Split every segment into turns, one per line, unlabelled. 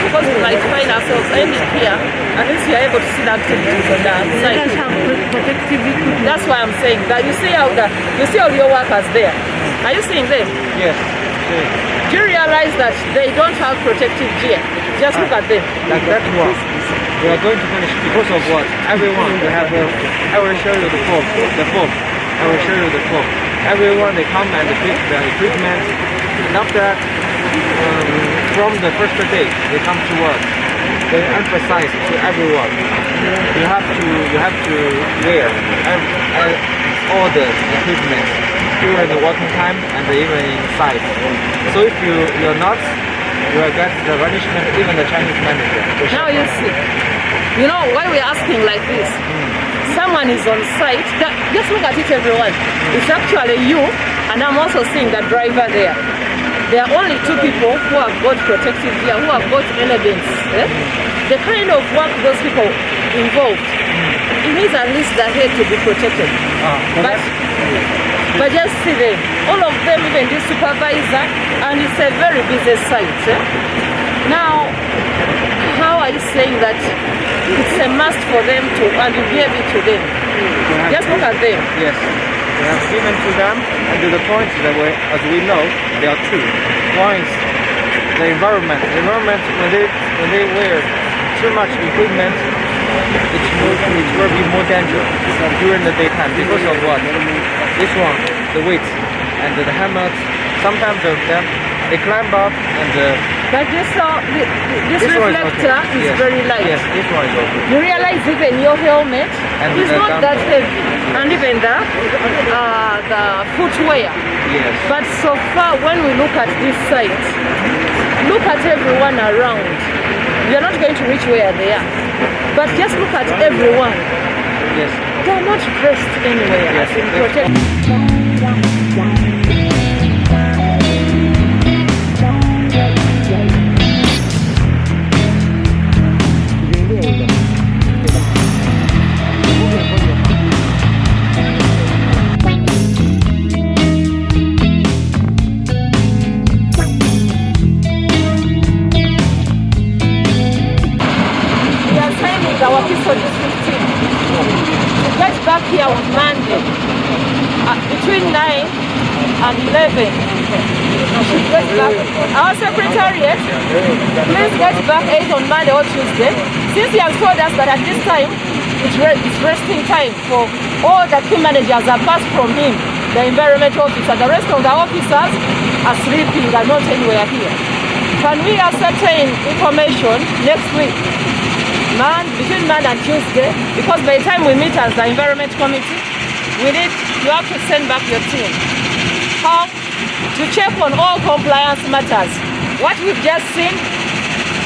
Because we might find ourselves ending here, at least you're able to see the activities on the outside. That's why I'm saying that you see all your workers there. Are you seeing them?
Yes.
Do you realize that they don't have protective gear? Just look at them.
Like that one. We are going to finish because of what? Everyone will have I will show you the form. I will show you the form. Everyone they come and pick the equipment, and after that, from the first day they come to work. They emphasize to everyone. You have to wear all the equipment during the working time and even inside. So if you're not, you will get the punishment. Even the Chinese manager.
Now you see. You know why we're asking like this? Someone is on site. Just look at it, everyone. It's actually you, and I'm also seeing the driver there. There are only two people who have got protective gear, who have got elements. The kind of work those people involved, it needs at least the head to be protected. But just see them, all of them, even this supervisor, and it's a very busy site. Now, how are you saying that it's a must for them to, and you gave it to them? Just look at them.
Yes, we have given to them, and to the point that as we know, there are two. One is the environment. The environment, when they wear too much equipment, it will be more dangerous during the daytime because of what? This one, the weight and the hammers. Sometimes they climb up and.
But this reflector is very light.
Yes, this one is okay.
You realize even your helmet is not that heavy, and even the footwear.
Yes.
But so far, when we look at this site, look at everyone around. You're not going to reach where they are, but just look at everyone.
Yes.
They're not dressed anywhere.
Yes.
As in protect. and 11. Get back. Our secretariat, please get back 8 on Monday or Tuesday. Since he has told us that at this time, it's resting time for all the team managers apart from him, the environment officer. The rest of the officers are sleeping and not anywhere here. Can we ascertain information next week, between Monday and Tuesday? Because by the time we meet as the environment committee, you have to send back your team. How to check on all compliance matters. What we've just seen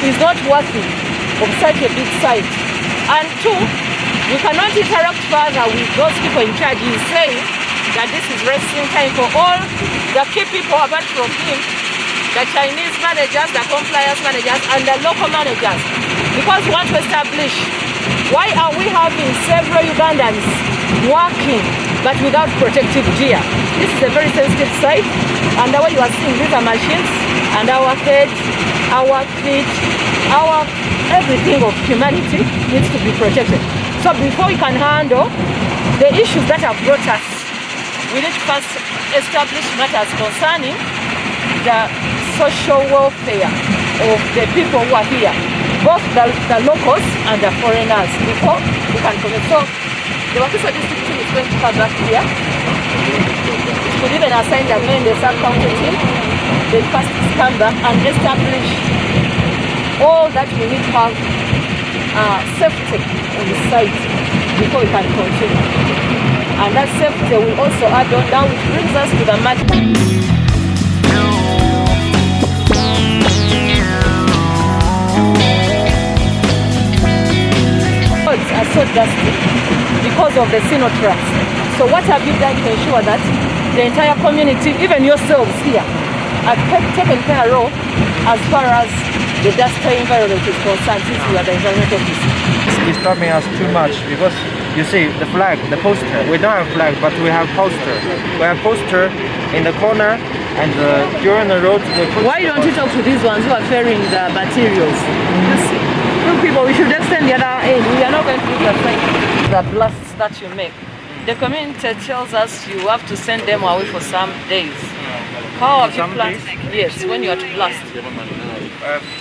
is not worthy of such a big site. And two, we cannot interact further with those people in charge. He is saying that this is resting time for all the key people apart from him, the Chinese managers, the compliance managers, and the local managers. Because we want to establish, why are we having several Ugandans working but without protective gear? This is a very sensitive site, and the way you are seeing, these are machines, and our heads, our feet, our everything of humanity needs to be protected. So before we can handle the issues that have brought us, we need to first establish matters concerning the social welfare of the people who are here, both the locals and the foreigners, before we can commit. So the Wakiso district team is going to come back here. It could even assign the men, the sub-county team. They first come back and establish all that we need to have safety on the site before we can continue. And that safety will also add on now, which brings us to the matter. Are so dusty because of the sinotraps. So what have you done to ensure that the entire community, even yourselves here, are taken care of as far as the dusty environment is concerned, since you are the environment officer?
It's disturbing us too much because you see the flag, the poster. We don't have flag, but we have poster. We have poster in the corner, and during the road.
Why don't you talk to these ones who are ferrying the materials? You see, you people, we should extend the other end. We are not going to do the blasts that you make. The community tells us you have to send them away for some days. How have you planned? Yes, when you are to blast.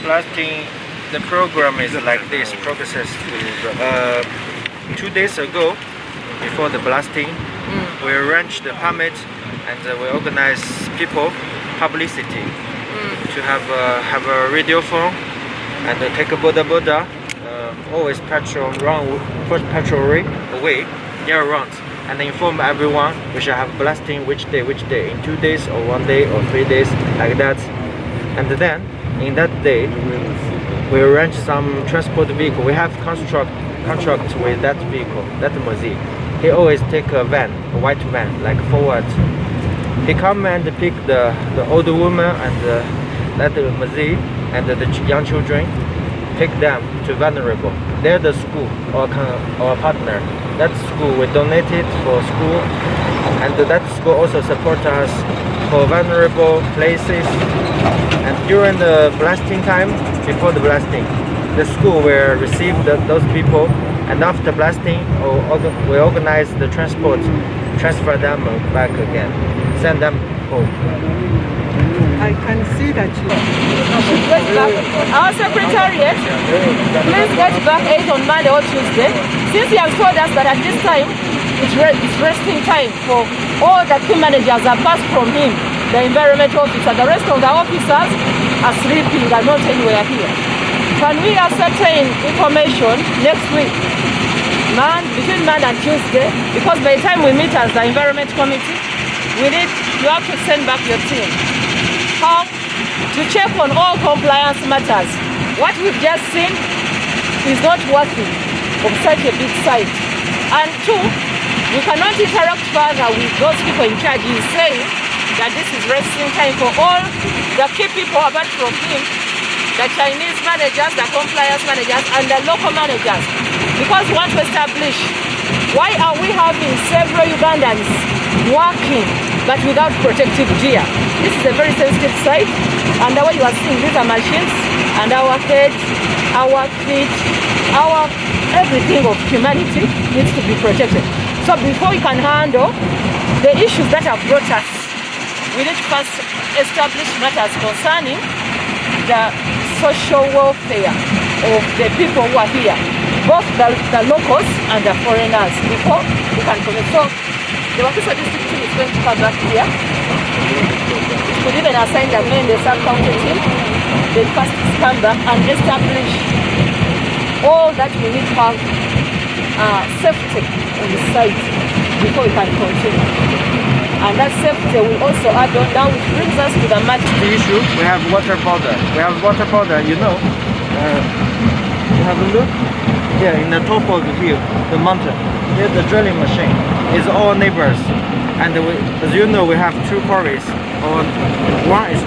Blasting, the program is like this, progresses. 2 days ago, before the blasting, we arranged the permit and we organize people, publicity, to have a radio phone and take a boda, always patrol away year round, and inform everyone we shall have blasting which day, in 2 days or 1 day or 3 days, like that. And then in that day we arrange some transport vehicle. We have contract with that vehicle, that Mazi. He always take a van, a white van, like forward. He come and pick the older woman and that Mazi and the young children, take them to vulnerable. They're the school or partner. That school we donated for school, and that school also support us for vulnerable places. And during the blasting time, before the blasting, the school will receive those people, and after blasting, we organize the transport, transfer them back again, send them home.
I can see that you...
Our secretariat, please get back 8 on Monday or Tuesday. Since he has told us that at this time, it's resting time for all the team managers apart from him, the environment officer. The rest of the officers are sleeping and not anywhere here. Can we ascertain information next week, between Monday and Tuesday? Because by the time we meet as the environment committee, you have to send back your team. How to check on all compliance matters. What we've just seen is not worthy of such a big site. And two, we cannot interact further with those people in charge. He is saying that this is resting time for all the key people apart from him, the Chinese managers, the compliance managers, and the local managers. Because we want to establish, why are we having several Ugandans working but without protective gear? This is a very sensitive site, and the way you are seeing, these are machines, and our heads, our feet, our everything of humanity needs to be protected. So before we can handle the issues that have brought us, we need to first establish matters concerning the social welfare of the people who are here, both the locals and the foreigners, before we can commit. So the Wakiso district team is going to come back here. It could even assign the men, the sub-county team. They first come back and establish all that we need to have safety on the site before we can continue. And that safety will also add on down, which brings us to the
issue. We have water border. You know. You have a look here in the top of the hill, the mountain. Here's the drilling machine. It's all neighbors. And as you know, we have two quarries. One is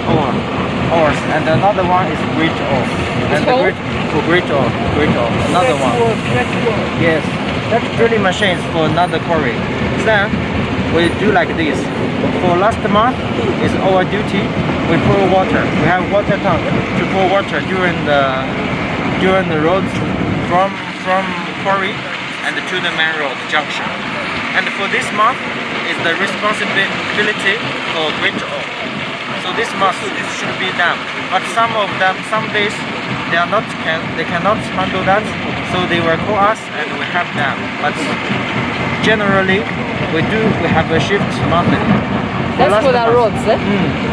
ours, and another one is great ore. And for great ore. Another one. Yes. That drilling machine is for another quarry. Then we do like this. For last month, it's our duty. We pour water. We have water tank to pour water during the road from quarry and to the main road junction. And for this month is the responsibility for great ore. So this month it should be done. But some days they cannot handle that. So they will call us and we have them. But generally we have a shift monthly.
That's for the roads, eh?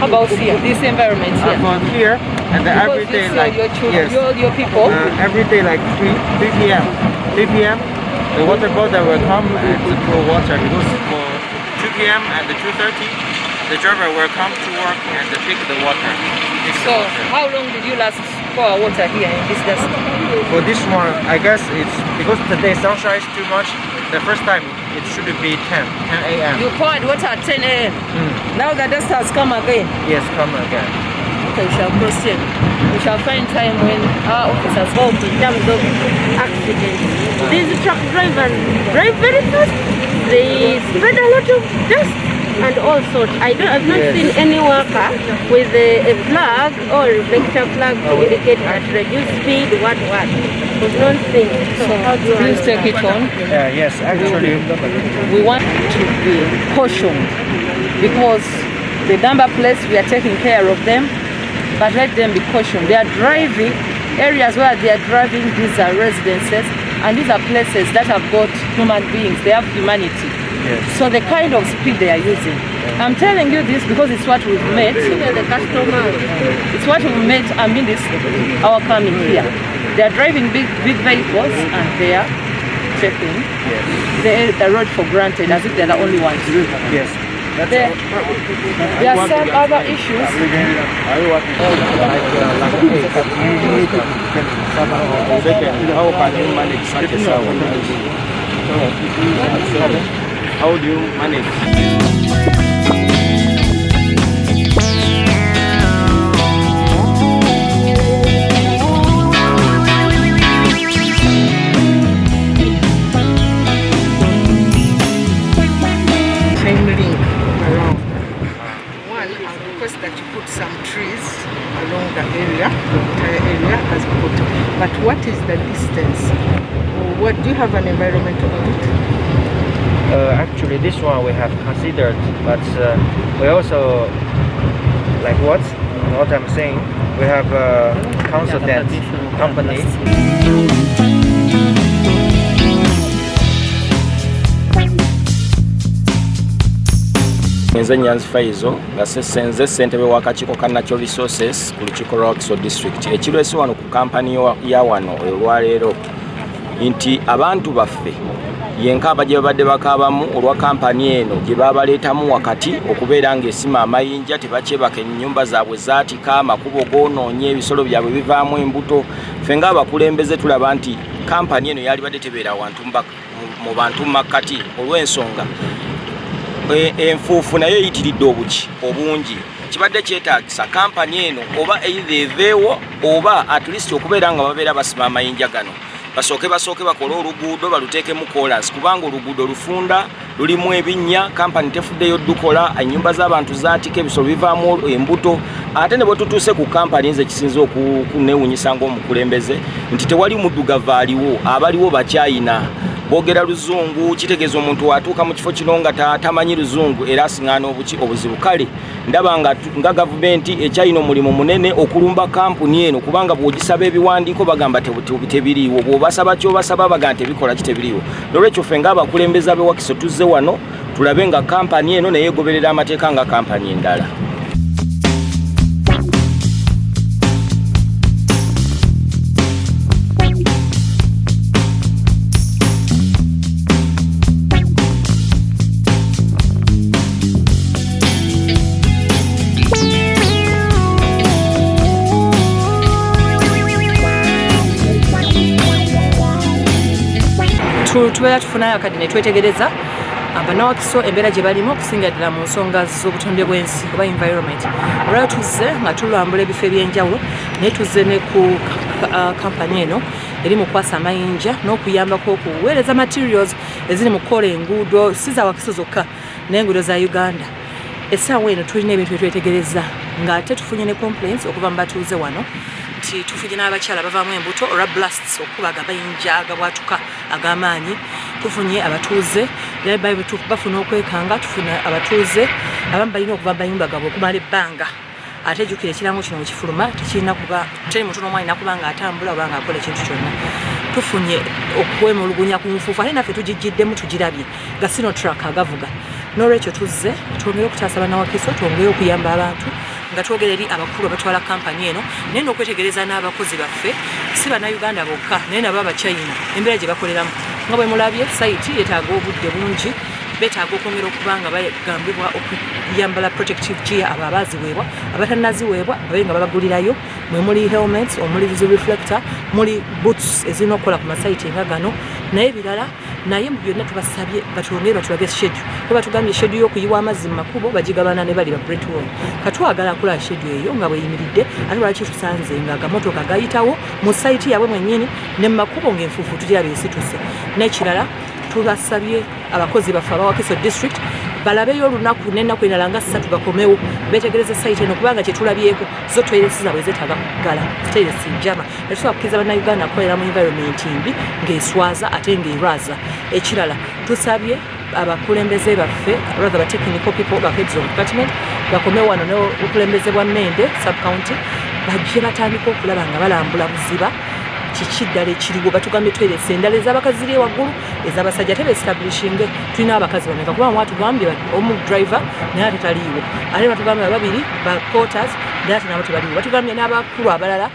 How about here, this environment here?
For here, and every day like
your people.
Every day like 3 p.m. The water border will come and pour water, because for 2 p.m. and 2:30 the driver will come to work and pick the water.
So how long did you last pour water here in this dust?
For this one, I guess it's because today sunshine is too much. The first time it should be 10 a.m.
You poured water at 10 a.m. Now the dust has come again.
Yes, come again.
Okay, we shall proceed. We shall find time when our officers go in terms of accidents.
These truck drivers drive very fast. They spread a lot of dust and also I've not seen any worker with a flag or reflector flag to indicate at reduce speed, what. We've not seen.
So please take it on.
Yes, actually
we want to be cautioned, because the number plates, we are taking care of them, but let them be cautioned. They are driving areas where they are driving. These are residences, and these are places that have got human beings. They have humanity.
Yes.
So the kind of speed they are using, I'm telling you this because it's what we've met.
The customers.
It's what we've met. I mean, this our coming here. They are driving big vehicles and they are taking the road for granted as if they're the only ones.
Yes.
There are some other issues.
How can you manage such a How do you manage?
That you put some trees along the area, the entire area as put. But what is the distance? What do you have an environmental audit?
Actually, this one we have considered, but we also like what I'm saying. We have a consultant company.
Nze Nyanzi Faizo nga ssenze ssentebe w'akakiiko ka Natural Resources ku lukiiko lwa Wakiso District. Ekirwese wano ku kampani ya wano olwaleero nti abantu baffe yenkaba gye babadde bakaabamu olwa kampani eno gye babaleetamu wakati okubeera ng'esima amayinja, tebakyebaka ennyumba zaabwe zaatika, amakubo goonoonye, ebisolo byabwe bivaamu embuto. Ffe ng'abakulembeze tulaba nti kampani eno yali badde tebeera mu bantu makkati olw'ensonga enfuufu nayo eyitiridde obuki obungi. Kibadde kyetaagisa kampani eno oba either eveewo oba at least okubeera nga babeera basima amayinja gano basooke bakole oluguudo baluteekemu kolansi, kubanga oluguudo lufunda, lulimu ebinnya, kampani tefuddeyo dukola, ennyumba z'abantu zaatika, ebisolo bivaamu embuto. Ate ne bwe tutuuse ku kampani nze kisinza okuneewuunyisa ng'omukulembeze nti tewali muddugavu aliwo, abaliwo bakyayina. boogera luzungu kitegeeza omuntu watuuka mu kifo kino nga tamanyi luzungu era asiŋŋaana obuzibu. Kale ndaba nga gavumenti ekyalina omulimu munene okulumba kampuni eno kubanga bw'ogisaba ebiwandiiko bagamba tebiriiwo, bw'obasaba ky'obasaba bagamba tebikola kitebiriiwo. Nolwekyo ffe ng'abakulembeze ab'e Wakiso tuzze wano tulabe nga kampani eno naye egoberera amateeka nga kampani endala.
Tubeera tufunayo kati ne twetegereza Wakiso embeera gye balimu okusinga ddala mu nsonga z'obutonde bw'ensi oba environment. Olwaliro tuzze nga tulambula ebifo eby'enjawulo naye tuzze ne ku kampani eno eri mu kwasa amayinja n'okuyambako okuweereza materials eziri mu kukola enguudo si za Wakiso zokka n'enguudo za Uganda. Essaawa eno tulina ebintu byetwetegereza ng'ate tufunye ne complaints okuva mu batuuze wano nti tufunye n'abakyala bavaamu embuto olwa blasts okubaga amayinja agabwatuka ag'amaanyi. Tufunye abatuuze bafuna okwekanga, tufuna abatuuze abamu balina okuva mayumba gaabwe okumala ebbanga ate jjukira ekirango kino wekifuluma tekirina kuba teri muntu n'omu alina kuba ng'atambula oba ng'akola ekintu kyonna. Tufunye okwemulugunya ku nfuufu ate naffe tugijjiddemu tugirabye nga sinotrak agavuga. N'olwekyo tuzze twongere okutaasa bannawakiso twongere okuyamba abantu nga twogera eri abakulu abatwala kampani eno naye n'okwetegereza n'abakozi baffe si bannayuganda bokka naye nabo abachina embeera gye bakoleramu nga bwe mulabye sayiti yetaaga obudde bungi betaaga okwongera okuba nga bagambibwa okuyambala protective gear abo abaziweebwa abatannaziweebwa babe nga babagulirayo mwe muli helmets omuli visual reflector muli boots ezirina okukola ku masayiti nga gano naye ebirala naye mu byonna tubasabye batwongere batulage schedule kuba batugambye schedule y'okuyiwa amazzi mu makubo bagigabana ne bali ba Brentwood katwagala akola schedule eyo nga bweyimiridde ate lwaki tusanze nga agamotoka gayitawo mu sayiti yabwe mwennyini ne mu makubo ng'enfuufu tugirabye esituse n'ekirala tubasabye abakozi baffe aba Wakiso district balabeyo olunaku n'ennaku endala nga 3 bakomewo betegereze sayiti eno kubanga kyetulabyeko zo toyiresi zaabwe zetaaga kuggala zitoyiresi njama netusobola kukkiriza bannayuganda kukolera mu environment mbi ng'eswaza ate ng'erwaza. Ekirala tusabye abakulembeze baffe rather ba technical people ba heads of department bakomewo wano n'obukulembeze bwa Mende sub county bajje batandika okulaba nga balambula buziba kiki ddala ekiriwo batugambye twerese endala ez'abakazi ziri waggulu ez'abasajja tebeestablishinge tulina abakazi bameka kuba mwatugambye omu driver naye ate taliiwo ate batugambye babiri ba porters naye ate nabo tebaliiwo batugambye n'abakulu abalala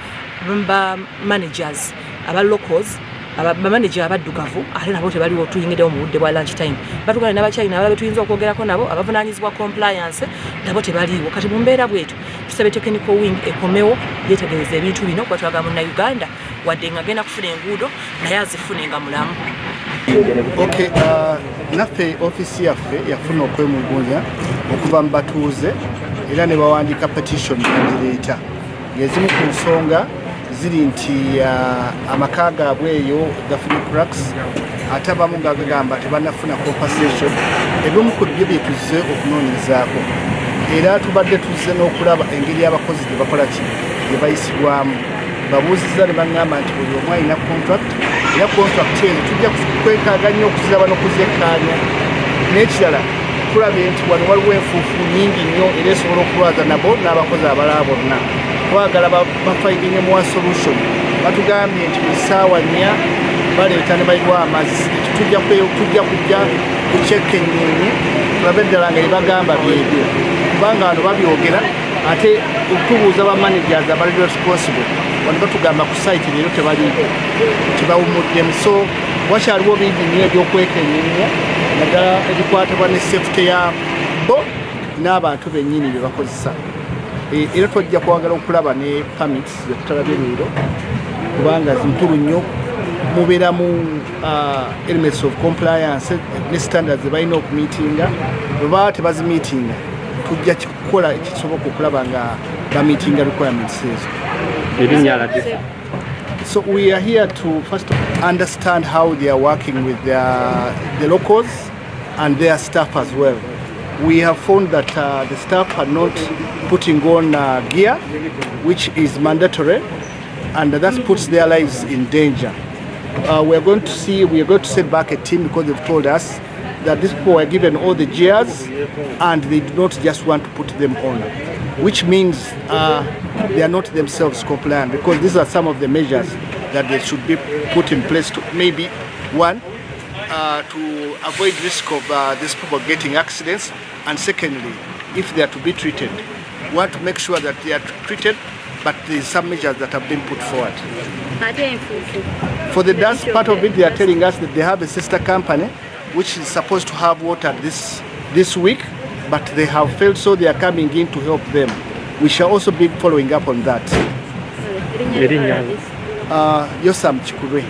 ba managers aba locals bamanager abaddugavu ate nabo tebaliwo tuyingiddewo mu budde bwa lunch time batugambye n'abakyalina abalala betuyinza okwogerako nabo abavunaanyizibwa compliance nabo tebaliiwo kati mu mbeera bwetu tusabe technical wing ekomewo yetegereza ebintu bino kuba twaga munnayuganda wadde nga agenda kufuna enguudo naye azifune nga mulamu.
Okay, naffe ofisi yaffe yafuna okwemulugunya okuva mu batuuze era ne bawandiika petition engireeta ng'ezimu ku nsonga ziri nti amaka gaabwe eyo gafuna cracks ate abamu gagamba tebanafuna compensation ebimu ku byo bye tuzze okunoonyezaako era tubadde tuzze n'okulaba engeri abakozi gye bakola ki gye bayisibwamu babuuzizza ne baŋŋamba nti buli omu alina contract era contract ezo tujja kwekaaga nnyo okuziraba n'okuzekkaanya n'ekirala tulabye nti wano waliwo enfuufu nnyingi nnyo era esobola okulwaza nabo n'abakozi abalala bonna twagala bafayidinge mu solution batugambye nti buli ssaawa 4 baleeta ne bayiwa amazzi tujja kujja kukyeka ennyinyi tulabe eddala nga ebagamba byebyo kubanga wano babyogera ate okutubuuza ba managers abali responsible wano batugamba ku site leero tebawumuddemu so wakyaliwo bingi nnyo ebyokwekennyenya naddala ebikwatibwa ne safety yabo n'abantu bennyini bye bakozesa era twajja kwagala okulaba ne permits zetutalabye leero kubanga zinkulu nnyo mubeeramu elements of compliance ne standards zebalina okumiitinga bwebaba tebazimiitinga tujja kukola ekisoboka okulaba nga bamiitinga requirements ezo. So we are here to first understand how they are working with the locals and their staff as well. We have found that the staff are not putting on gear, which is mandatory, and that puts their lives in danger. we are going to send back a team because they've told us that these people were given all the gears and they do not just want to put them on, which means they are not themselves compliant, because these are some of the measures that they should be put in place to maybe, one, to avoid risk of these people getting accidents, and secondly, if they are to be treated, we want to make sure that they are treated, but there is some measures that have been put forward. For the dust part of it, they are telling us that they have a sister company which is supposed to have water this week, but they have failed, so they are coming in to help them. We shall also be following up on that. Yosam Chikurwe.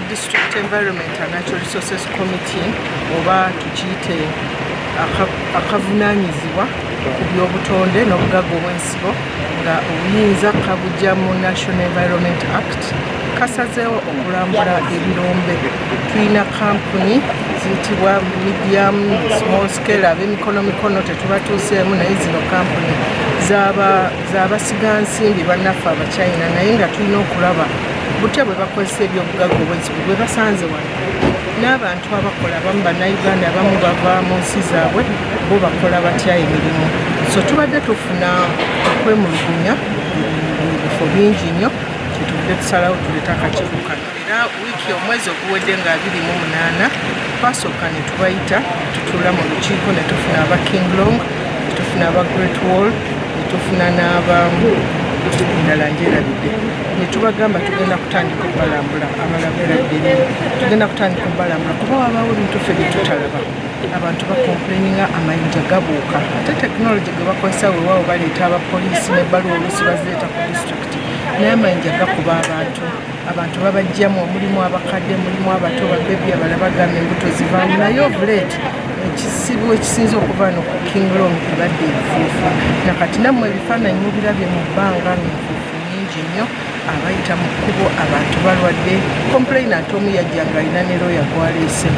District Environment and Natural Resources Committee oba tukiyite akavunaanyizibwa ku by'obutonde n'obugagga obw'ensibo nga obuyinza kabujja mu National Environment Act kasazeewo okulambula ebirombe. Tulina kampuni ziyitibwa medium small scale, ab'emikono mikono tetubatuuseemu, naye zino kampuni z'abasigansimbi bannaffe abachina, naye nga tulina okulaba butya bwe bakozesa ebyobugagga obw'ensibo bwe basanze wano. N'abantu abakola abamu bannayuganda abamu bava mu nsi zaabwe, bo bakola batya emirimu. So tubadde tufuna okwemulugunya ebifo bingi nnyo, kyetuvudde tusalawo tuleeta akakiiko kano. Era wiiki omwezi oguwedde nga 28 twasooka ne tubayita tutuula mu lukiiko ne tufuna aba Kinglong, ne tufuna aba Great Wall, ne tufuna endala njerabidde, ne tubagamba tugenda kutandika okubalambula. Abalala beeradde tugenda kutandika okubalambula kuba wabaawo ebintu ffe bye tutalaba. Abantu bakomplaininga amayinja gabuuka, ate tekinologi gwe bakozesa weewaawo baleeta abapoliisi n'ebbaluwa oluusi bazireeta ku disitulikiti, naye amayinja gakuba abantu babajjamu, mulimu abakadde, mulimu abato, babebi, abalala bagamba embuto zivaamu, naye obuleeti ekisibu ekisinza okuva no ku Kinglong ebadde enfuufu. Nakati nammwe ebifaananyi mubirabye mu bbanga, enfuufu nyingi nnyo, abayita mu kkubo, abantu balwadde. Complainant omu yajja ng'alina ne looya gw'aleese,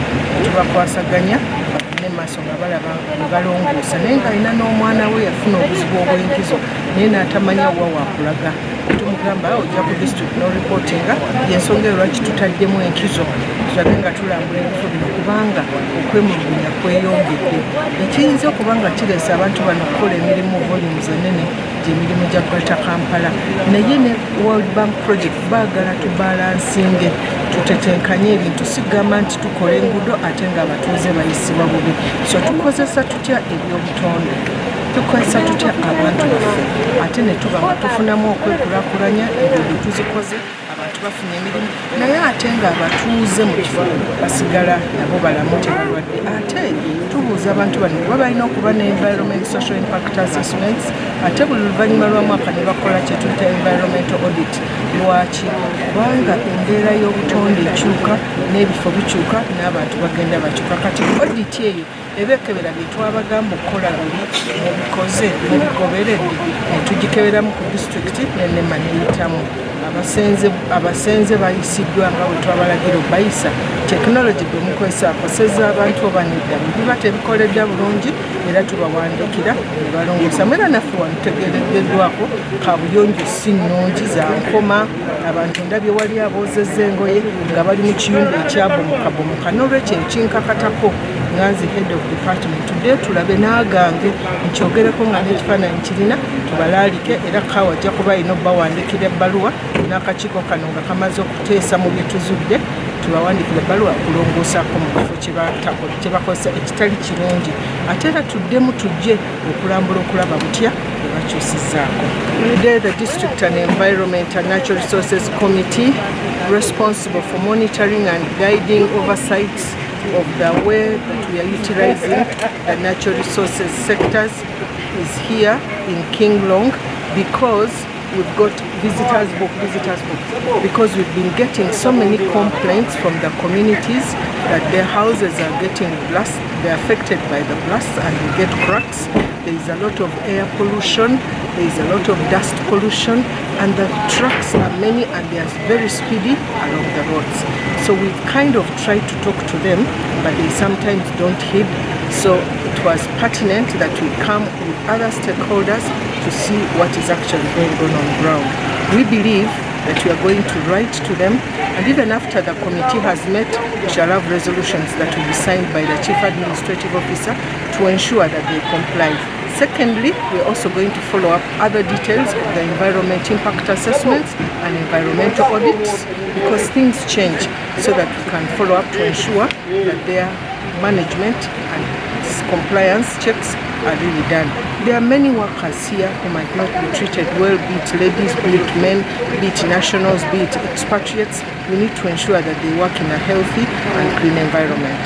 tubakwasaganya bagende maaso nga balaba ne balongoosa, naye ng'alina n'omwana we yafuna obuzibu obw'enkizo naye n'atamanya wa waakulaga. Tumugamba ojja ku district n'oripootinga, y'ensonga lwaki tutaddemu enkizo tulabe nga tulambula ebifo bino, kubanga okwemulugunya kweyongedde. Ekiyinza okuba nga kireese abantu bano okukola emirimu volumes enene gy'emirimu gya Greater Kampala, naye ne World Bank Project baagala tubalansinge, tutetenkanye ebintu, sigamba nti tukola enguudo ate ng'abatuuze bayisibwa bubi. So tukozesa tutya ebyobutonde, tukozesa tutya abantu baffe, ate ne tuba nga tufunamu okwekulaakulanya enguudo tuzikoze, abantu bafunye emirimu, naye ate ng'abatuuze mu kifo basigala nabo balamu tebalwadde. Ate tubuuza abantu bano kuba balina okuba ne environment social impact assessments, ate buli luvannyuma lwa mwaka ne bakola kye tuyita environmental audit. Lwaki? Kubanga embeera y'obutonde ekyuka n'ebifo bikyuka n'abantu bagenda bakyuka. Kati audit eyo ebekebera bye twabagamba okukola luli mubikoze mubigoberedde, ne tugikeberamu ku disitulikiti n'ennema neyitamu. Abasenze bayisiddwa nga bwe twabalagira obayisa. Tekinologi gwe mukozesa akoseza abantu oba nedda, bwe biba tebikoledda bulungi era tubawandikira ne balongoosa. Era naffe wano tutegereddwako kabuyonjo si nnungi za nkoma. Abantu ndabye wali aboozezza engoye nga bali mu kiyumba ekyabomokabomoka, n'olwekyo ekinkakatako nganzi head of department tudde tulabe n'agange nkyogereko nga n'ekifaananyi kirina, tubalaalike era kawa ajja kuba alina obbawandikira ebbaluwa n'akakiiko kano nga kamaze okuteesa mu bye tuzudde, tubawandikira ebbaluwa kulongoosaako mu kifo kye bakozesa ekitali kirungi. Ate era tuddemu tujje okulambula okulaba butya bwe bakyusizzaako. Today the District and Environment and Natural Resources Committee responsible for monitoring and guiding oversight of the way that we are utilizing the natural resources sectors is here in Kinglong, because we've got visitors book, because we've been getting so many complaints from the communities that their houses are getting blast, they're affected by the blasts and they get cracks. There is a lot of air pollution, there is a lot of dust pollution, and the trucks are many and they are very speedy along the roads. So we kind of try to talk to them, but they sometimes don't heed. So it was pertinent that we come with other stakeholders to see what is actually going on ground. We believe that we are going to write to them, and even after the committee has met, we shall have resolutions that will be signed by the Chief Administrative Officer to ensure that they comply. Secondly, we're also going to follow up other details of the environment impact assessments and environmental audits, because things change, so that we can follow up to ensure that their management and compliance checks are really done. There are many workers here who might not be treated well, be it ladies, be it men, be it nationals, be it expatriates. We need to ensure that they work in a healthy and clean environment.